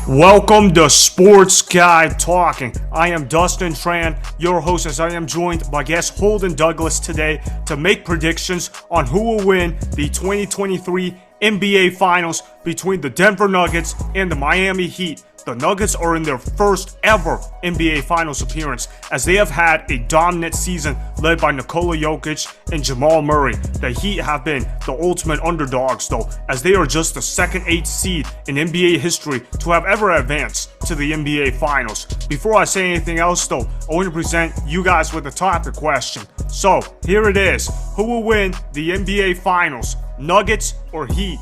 Welcome to Sports Guy Talking. I am Dustin Tran, your host, as I am joined by guest Holden Douglas today to make predictions on who will win the 2023 NBA Finals between the Denver Nuggets and the Miami Heat. The Nuggets are in their first ever NBA Finals appearance, as they have had a dominant season led by Nikola Jokic and Jamal Murray. The Heat have been the ultimate underdogs, though, as they are just the second 8th seed in NBA history to have ever advanced to the NBA Finals. Before I say anything else, though, I want to present you guys with a topic question. So, here it is. Who will win the NBA Finals, Nuggets or Heat?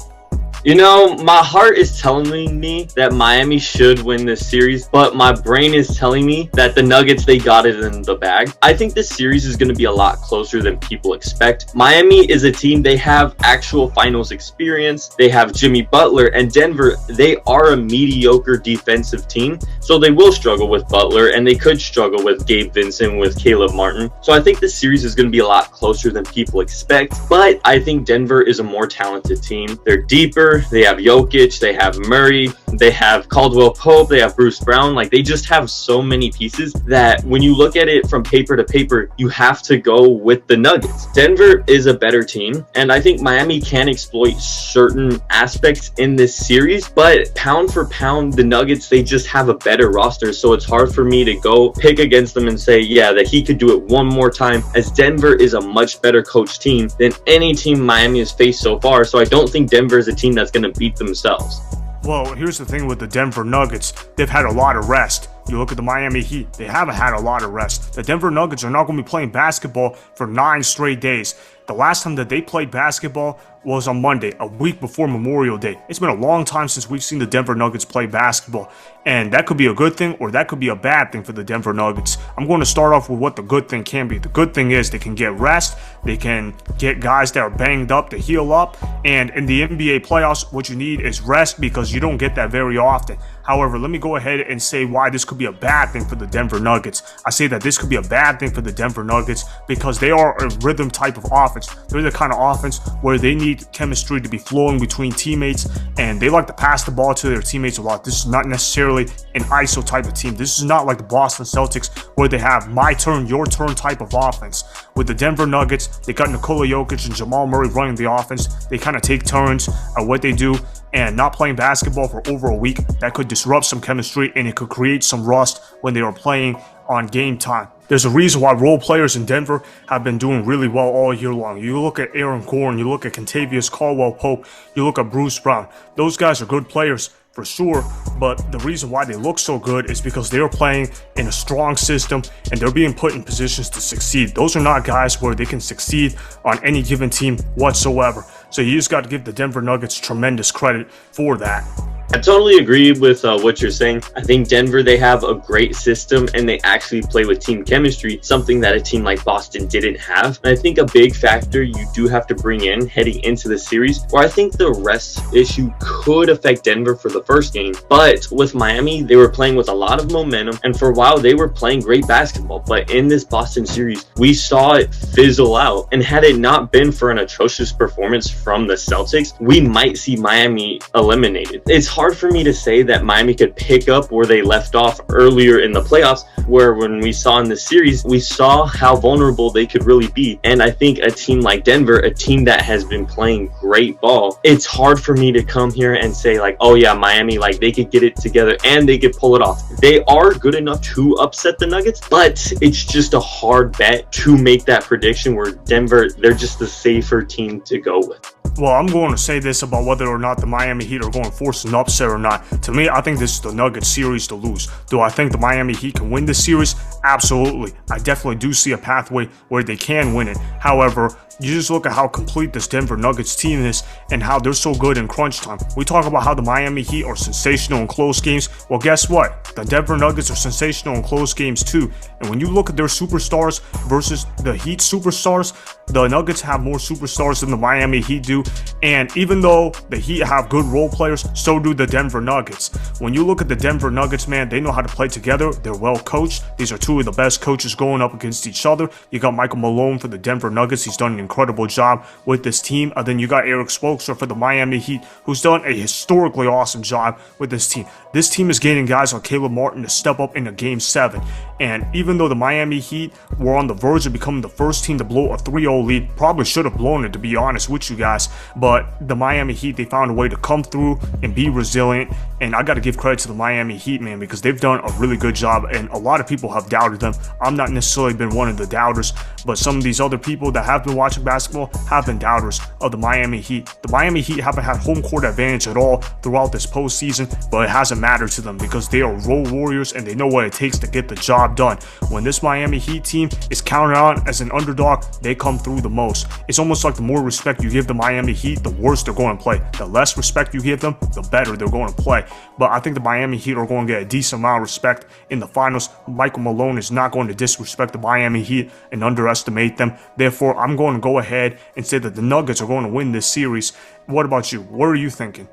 You know, my heart is telling me that Miami should win this series, but my brain is telling me that the Nuggets, they got it in the bag. I think this series is going to be a lot closer than people expect. Miami is a team, they have actual finals experience. They have Jimmy Butler, and Denver, they are a mediocre defensive team, so they will struggle with Butler, and they could struggle with Gabe Vincent, with Caleb Martin. So I think this series is going to be a lot closer than people expect, but I think Denver is a more talented team. They're deeper. They have Jokic, they have Murray, they have Caldwell Pope, they have Bruce Brown. Like, they just have so many pieces that when you look at it from paper to paper, you have to go with the Nuggets. Denver is a better team, and I think Miami can exploit certain aspects in this series, but pound for pound, the Nuggets, they just have a better roster, so it's hard for me to go pick against them and say, yeah, that he could do it one more time, as Denver is a much better coached team than any team Miami has faced so far, so I don't think Denver is a team that's going to beat themselves. Well, here's the thing with the Denver Nuggets. They've had a lot of rest. You look at the Miami Heat, they haven't had a lot of rest. The Denver Nuggets are not going to be playing basketball for 9 straight days. The last time that they played basketball was on Monday, a week before Memorial Day. It's been a long time since we've seen the Denver Nuggets play basketball, and that could be a good thing or that could be a bad thing for the Denver Nuggets. I'm going to start off with what the good thing can be. The good thing is they can get rest, they can get guys that are banged up to heal up, and in the NBA playoffs, what you need is rest, because you don't get that very often. However, let me go ahead and say why this could be a bad thing for the Denver Nuggets. I say that this could be a bad thing for the Denver Nuggets because they are a rhythm type of offense. They're the kind of offense where they need chemistry to be flowing between teammates, and they like to pass the ball to their teammates a lot. This is not necessarily an ISO type of team. This is not like the Boston Celtics where they have my turn, your turn type of offense. With the Denver Nuggets, they got Nikola Jokic and Jamal Murray running the offense. They kind of take turns at what they do, and not playing basketball for over a week, that could disrupt some chemistry and it could create some rust when they are playing on game time. There's a reason why role players in Denver have been doing really well all year long. You look at Aaron Gordon, you look at Kentavious Caldwell-Pope, you look at Bruce Brown. Those guys are good players for sure, but the reason why they look so good is because they're playing in a strong system and they're being put in positions to succeed. Those are not guys where they can succeed on any given team whatsoever. So you just got to give the Denver Nuggets tremendous credit for that. I totally agree with what you're saying. I think Denver, they have a great system and they actually play with team chemistry, something that a team like Boston didn't have. And I think a big factor you do have to bring in heading into the series, where I think the rest issue could affect Denver for the first game. But with Miami, they were playing with a lot of momentum, and for a while they were playing great basketball. But in this Boston series, we saw it fizzle out. And had it not been for an atrocious performance from the Celtics, we might see Miami eliminated. It's hard for me to say that Miami could pick up where they left off earlier in the playoffs, where when we saw in the series, we saw how vulnerable they could really be. And I think a team like Denver, a team that has been playing great ball, it's hard for me to come here and say like, oh yeah, Miami, like they could get it together and they could pull it off. They are good enough to upset the Nuggets, but it's just a hard bet to make that prediction where Denver, they're just the safer team to go with. Well, I'm going to say this about whether or not the Miami Heat are going to force an upset or not. To me, I think this is the Nuggets series to lose. Do I think the Miami Heat can win this series? Absolutely. I definitely do see a pathway where they can win it. However, you just look at how complete this Denver Nuggets team is and how they're so good in crunch time. We talk about how the Miami Heat are sensational in close games. Well, guess what? The Denver Nuggets are sensational in close games too. And when you look at their superstars versus the Heat superstars, the Nuggets have more superstars than the Miami Heat do. And even though the Heat have good role players, so do the Denver Nuggets. When you look at the Denver Nuggets, man, they know how to play together. They're well coached. These are two of the best coaches going up against each other. You got Michael Malone for the Denver Nuggets. He's done an incredible job with this team. And then you got Eric Spoelstra for the Miami Heat, who's done a historically awesome job with this team. This team is getting guys like Caleb Martin to step up into Game 7. And even though the Miami Heat were on the verge of becoming the first team to blow a 3-0 lead, probably should have blown it, to be honest with you guys, but the Miami Heat, they found a way to come through and be resilient. And I got to give credit to the Miami Heat, man, because they've done a really good job, and a lot of people have doubted them. I'm not necessarily been one of the doubters, but some of these other people that have been watching basketball have been doubters of the Miami Heat. The Miami Heat haven't had home court advantage at all throughout this postseason, but it hasn't mattered to them because they are role warriors and they know what it takes to get the job done. When this Miami Heat team is counted on as an underdog, they come through the most. It's almost like the more respect you give the Miami Heat, the worse they're going to play. The less respect you give them, the better they're going to play. But I think the Miami Heat are going to get a decent amount of respect in the finals. Michael Malone is not going to disrespect the Miami Heat and underestimate them. Therefore, I'm going to go ahead and say that the Nuggets are going to win this series. What about you? What are you thinking?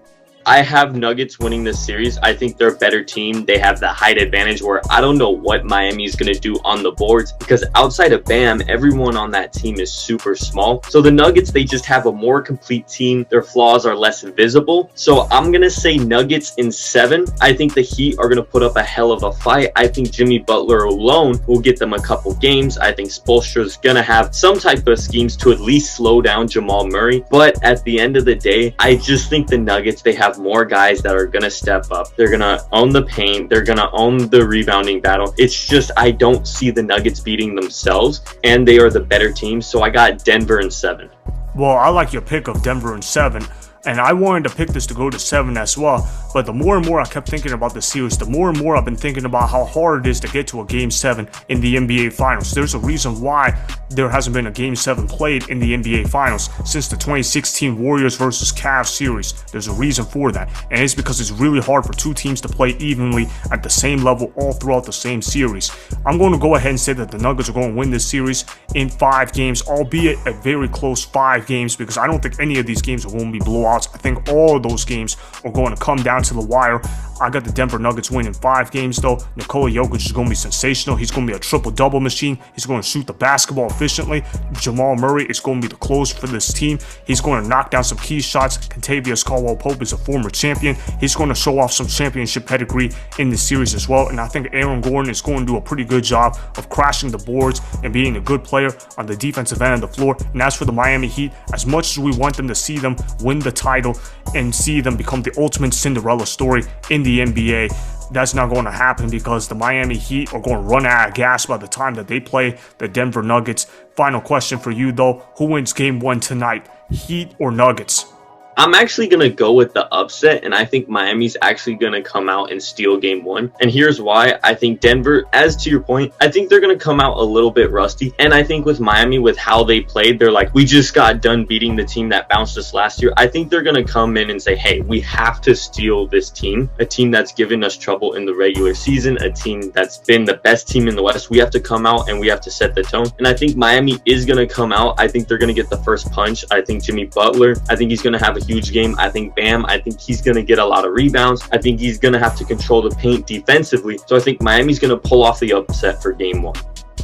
I have Nuggets winning this series. I think they're a better team. They have the height advantage where I don't know what Miami is going to do on the boards because outside of Bam, everyone on that team is super small. So the Nuggets, they just have a more complete team. Their flaws are less visible. So I'm going to say Nuggets in 7. I think the Heat are going to put up a hell of a fight. I think Jimmy Butler alone will get them a couple games. I think Spoelstra is going to have some type of schemes to at least slow down Jamal Murray. But at the end of the day, I just think the Nuggets, they have more guys that are going to step up. They're going to own the paint. They're going to own the rebounding battle. It's just I don't see the Nuggets beating themselves, and they are the better team. So I got Denver in 7. Well, I like your pick of Denver in 7. And I wanted to pick this to go to 7 as well, but the more and more I kept thinking about the series, the more and more I've been thinking about how hard it is to get to a Game 7 in the NBA Finals. There's a reason why there hasn't been a Game 7 played in the NBA Finals since the 2016 Warriors versus Cavs series. There's a reason for that, and it's because it's really hard for two teams to play evenly at the same level all throughout the same series. I'm going to go ahead and say that the Nuggets are going to win this series in 5 games, albeit a very close 5 games, because I don't think any of these games are going to be blowouts. I think all of those games are going to come down to the wire. I got the Denver Nuggets winning 5 games though. Nikola Jokic is going to be sensational. He's going to be a triple-double machine. He's going to shoot the basketball efficiently. Jamal Murray is going to be the closer for this team. He's going to knock down some key shots. Kentavious Caldwell-Pope is a former champion. He's going to show off some championship pedigree in this series as well. And I think Aaron Gordon is going to do a pretty good job of crashing the boards and being a good player on the defensive end of the floor. And as for the Miami Heat, as much as we want them to see them win the title and see them become the ultimate Cinderella story in the NBA, that's not going to happen because the Miami Heat are going to run out of gas by the time that they play the Denver Nuggets. Final question for you though, who wins Game 1 tonight, Heat or Nuggets? I'm actually going to go with the upset, and I think Miami's actually going to come out and steal Game 1. And here's why. I think Denver, as to your point, I think they're going to come out a little bit rusty. And I think with Miami, with how they played, they're like, we just got done beating the team that bounced us last year. I think they're going to come in and say, hey, we have to steal this team, a team that's given us trouble in the regular season, a team that's been the best team in the West. We have to come out and we have to set the tone. And I think Miami is going to come out. I think they're going to get the first punch. I think Jimmy Butler, I think he's going to have a huge game. I think Bam, I think he's going to get a lot of rebounds. I think he's going to have to control the paint defensively. So I think Miami's going to pull off the upset for Game 1.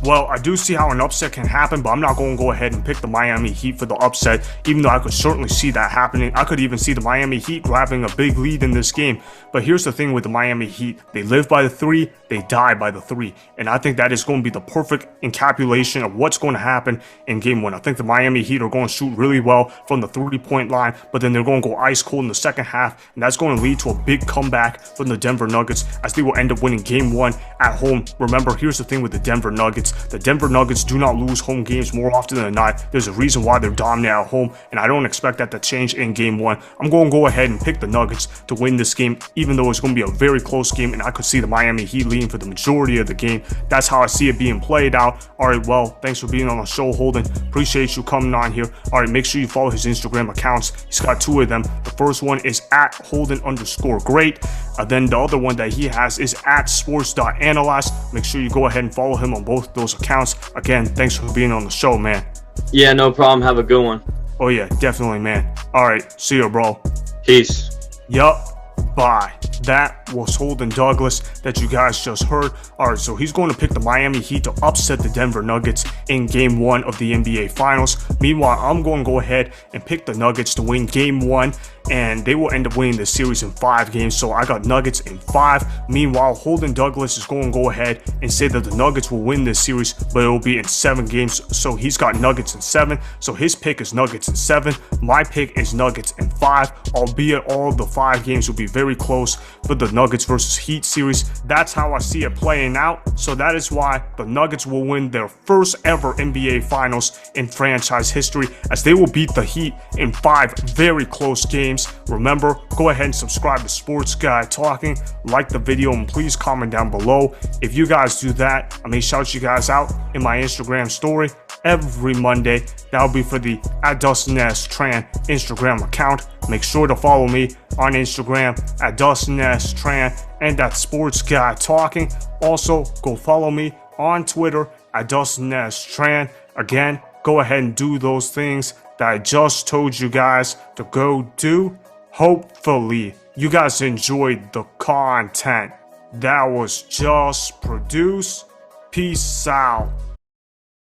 Well, I do see how an upset can happen, but I'm not going to go ahead and pick the Miami Heat for the upset, even though I could certainly see that happening. I could even see the Miami Heat grabbing a big lead in this game. But here's the thing with the Miami Heat. They live by the 3, they die by the 3. And I think that is going to be the perfect encapsulation of what's going to happen in Game 1. I think the Miami Heat are going to shoot really well from the 3-point line, but then they're going to go ice cold in the second half, and that's going to lead to a big comeback from the Denver Nuggets as they will end up winning Game 1 at home. Remember, here's the thing with the Denver Nuggets. Nuggets. The Denver Nuggets do not lose home games more often than not. There's a reason why they're dominant at home, and I don't expect that to change in game 1. I'm going to go ahead and pick the Nuggets to win this game, even though it's going to be a very close game, and I could see the Miami Heat leading for the majority of the game. That's how I see it being played out. All right, well, thanks for being on the show, Holden. Appreciate you coming on here. All right, make sure you follow his Instagram accounts. He's got 2 of them. The first one is at Holden_great. Then the other one that he has is at sports.analyst. Make sure you go ahead and follow him on both those accounts. Again, thanks for being on the show, man. Yeah, no problem. Have a good one. Oh yeah, definitely, man. All right, see you, bro. Peace. Yup. Bye. That was Holden Douglas that you guys just heard. Alright, so he's going to pick the Miami Heat to upset the Denver Nuggets in Game 1 of the NBA Finals. Meanwhile, I'm going to go ahead and pick the Nuggets to win Game 1, and they will end up winning this series in 5 games. So I got Nuggets in 5. Meanwhile, Holden Douglas is going to go ahead and say that the Nuggets will win this series, but it will be in 7 games. So he's got Nuggets in 7. So his pick is Nuggets in 7. My pick is Nuggets in 5, albeit all the 5 games will be very close for the Nuggets versus Heat series. That's how I see it playing out. So that is why the Nuggets will win their first ever NBA Finals in franchise history, as they will beat the Heat in 5 very close games. Remember, go ahead and subscribe to Sports Guy Talking, like the video, and please comment down below. If you guys do that, I may shout you guys out in my Instagram story every Monday. That'll be for the @DustinTran Instagram account. Make sure to follow me on Instagram @DustinTran and Sports Guy Talking. Also, go follow me on Twitter @DustinTran. Again, go ahead and do those things that I just told you guys to go do. Hopefully, you guys enjoyed the content that was just produced. Peace out.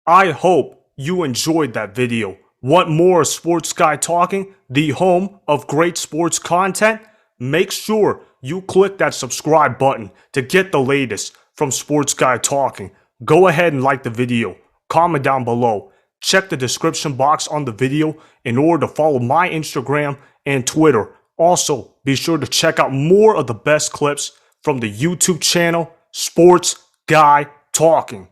I hope you enjoyed that video. Want more Sports Guy Talking, the home of great sports content? Make sure you click that subscribe button to get the latest from Sports Guy Talking. Go ahead and like the video, comment down below, check the description box on the video in order to follow my Instagram and Twitter. Also, be sure to check out more of the best clips from the YouTube channel Sports Guy Talking.